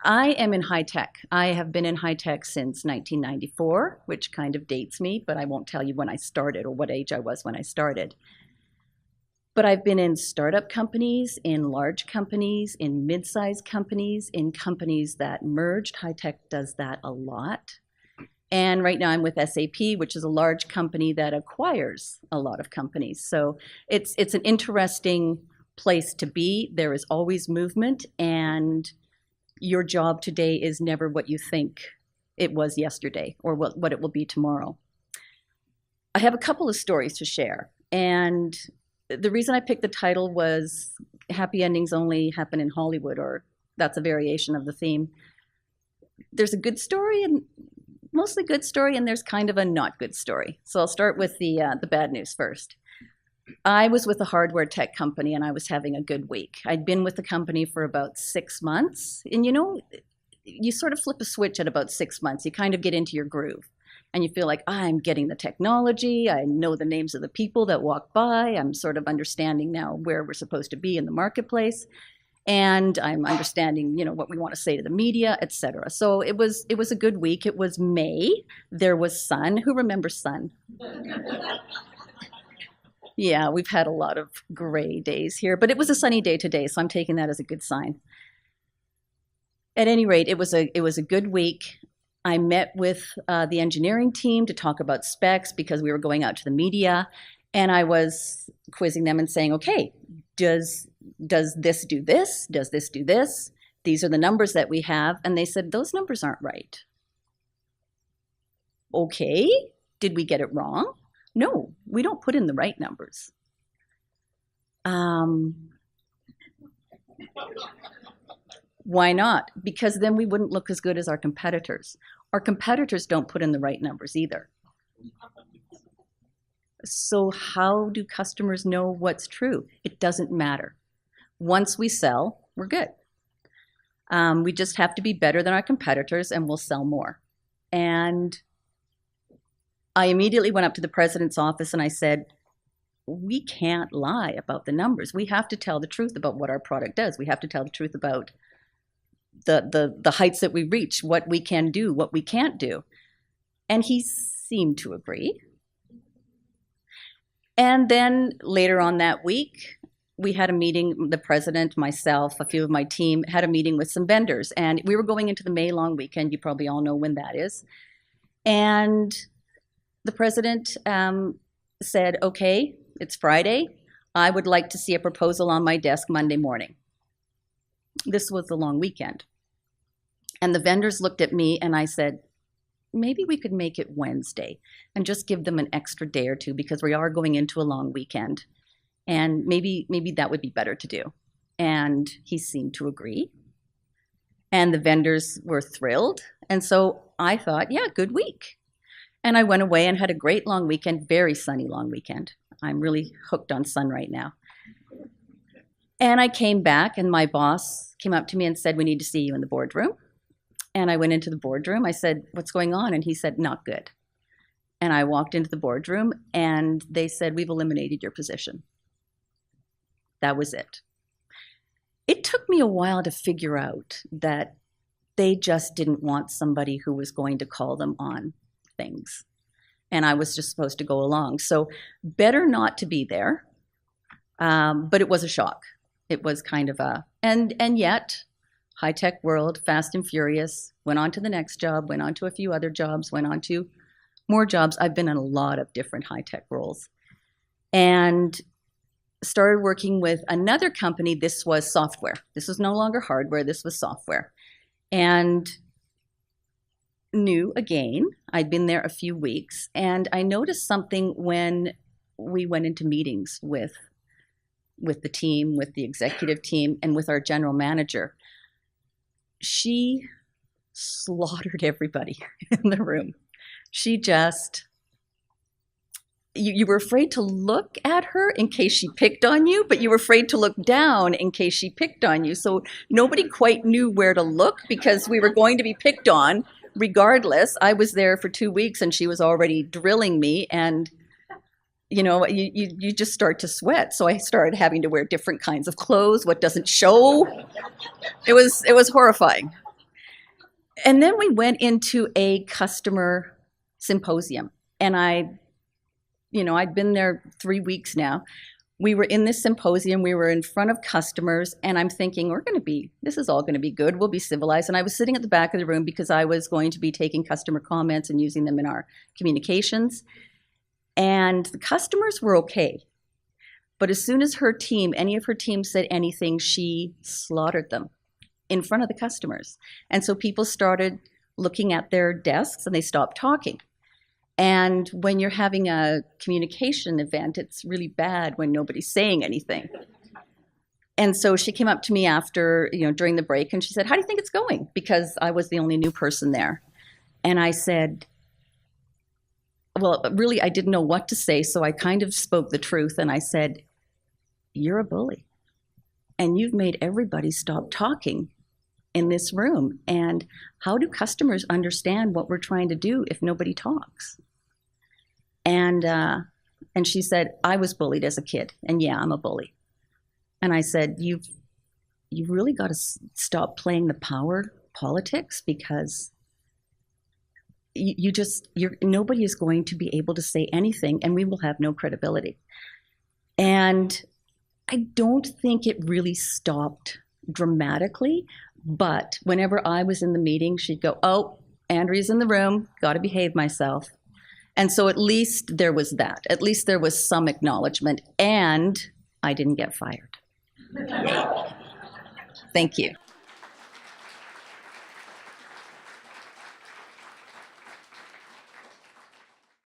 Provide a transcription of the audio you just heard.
I am in high tech. I have been in high tech since 1994, which kind of dates me, but I won't tell you when I started or what age I was when I started. But I've been in startup companies, in large companies, in mid-sized companies, in companies that merged. High tech does that a lot. And right now I'm with SAP, which is a large company that acquires a lot of companies. So it's an interesting place to be. There is always movement, and your job today is never what you think it was yesterday or what it will be tomorrow. I have a couple of stories to share. And the reason I picked the title was Happy Endings Only Happen in Hollywood, or that's a variation of the theme. There's a good story, and mostly good story, and there's kind of a not good story. So I'll start with the bad news first. I was with a hardware tech company, and I was having a good week. I'd been with the company for about 6 months, and you sort of flip a switch at about 6 months. You kind of get into your groove, and you feel like, I'm getting the technology, I know the names of the people that walk by, I'm sort of understanding now where we're supposed to be in the marketplace, and I'm understanding, what we want to say to the media, etc. So it was a good week. It was May. There was sun. Who remembers sun? Yeah, we've had a lot of gray days here, but it was a sunny day today, so I'm taking that as a good sign. At any rate, it was a good week. I met with the engineering team to talk about specs because we were going out to the media, and I was quizzing them and saying, okay, does this do this? Does this do this? These are the numbers that we have. And they said, those numbers aren't right. Okay, did we get it wrong? No, we don't put in the right numbers. Why not? Because then we wouldn't look as good as our competitors. Our competitors don't put in the right numbers either. So how do customers know what's true? It doesn't matter. Once we sell, we're good. We just have to be better than our competitors, and we'll sell more. And I immediately went up to the president's office and I said, we can't lie about the numbers. We have to tell the truth about what our product does. We have to tell the truth about the heights that we reach, what we can do, what we can't do. And he seemed to agree. And then later on that week, we had a meeting, the president, myself, a few of my team had a meeting with some vendors. And we were going into the May long weekend. You probably all know when that is. And the president said, okay, it's Friday. I would like to see a proposal on my desk Monday morning. This was the long weekend. And the vendors looked at me and I said, maybe we could make it Wednesday and just give them an extra day or two because we are going into a long weekend. And maybe that would be better to do. And he seemed to agree. And the vendors were thrilled. And so I thought, yeah, good week. And I went away and had a great long weekend, very sunny long weekend. I'm really hooked on sun right now. And I came back and my boss came up to me and said, we need to see you in the boardroom. And I went into the boardroom. I said, what's going on? And he said, not good. And I walked into the boardroom and they said, we've eliminated your position. That was it. It took me a while to figure out that they just didn't want somebody who was going to call them on things. And I was just supposed to go along. So better not to be there. But it was a shock. It was kind of and yet, high-tech world, fast and furious, went on to the next job, went on to a few other jobs, went on to more jobs. I've been in a lot of different high-tech roles. And started working with another company. This was software. This was no longer hardware. This was software. And new again. I'd been there a few weeks. And I noticed something when we went into meetings with the team, with the executive team, and with our general manager. She slaughtered everybody in the room. She just, you were afraid to look at her in case she picked on you, but you were afraid to look down in case she picked on you. So nobody quite knew where to look because we were going to be picked on regardless. I was there for 2 weeks and she was already drilling me, and you just start to sweat. So I started having to wear different kinds of clothes, what doesn't show. It was horrifying. And then we went into a customer symposium, and I'd been there 3 weeks now. We were in this symposium, we were in front of customers, and I'm thinking, this is all going to be good, we'll be civilized. And I was sitting at the back of the room because I was going to be taking customer comments and using them in our communications. And the customers were okay. But as soon as any of her team said anything, she slaughtered them in front of the customers. And so people started looking at their desks and they stopped talking. And when you're having a communication event, it's really bad when nobody's saying anything. And so she came up to me after, during the break, and she said, "How do you think it's going?" Because I was the only new person there. And I said, well, really, I didn't know what to say, so I kind of spoke the truth, and I said, "You're a bully, and you've made everybody stop talking in this room. And how do customers understand what we're trying to do if nobody talks?" And she said, "I was bullied as a kid, and yeah, I'm a bully." And I said, "You've really got to stop playing the power politics, because nobody is going to be able to say anything, and we will have no credibility." And I don't think it really stopped dramatically, but whenever I was in the meeting, she'd go, "Oh, Andrea's in the room, got to behave myself." And so at least there was that. At least there was some acknowledgement, and I didn't get fired. Thank you.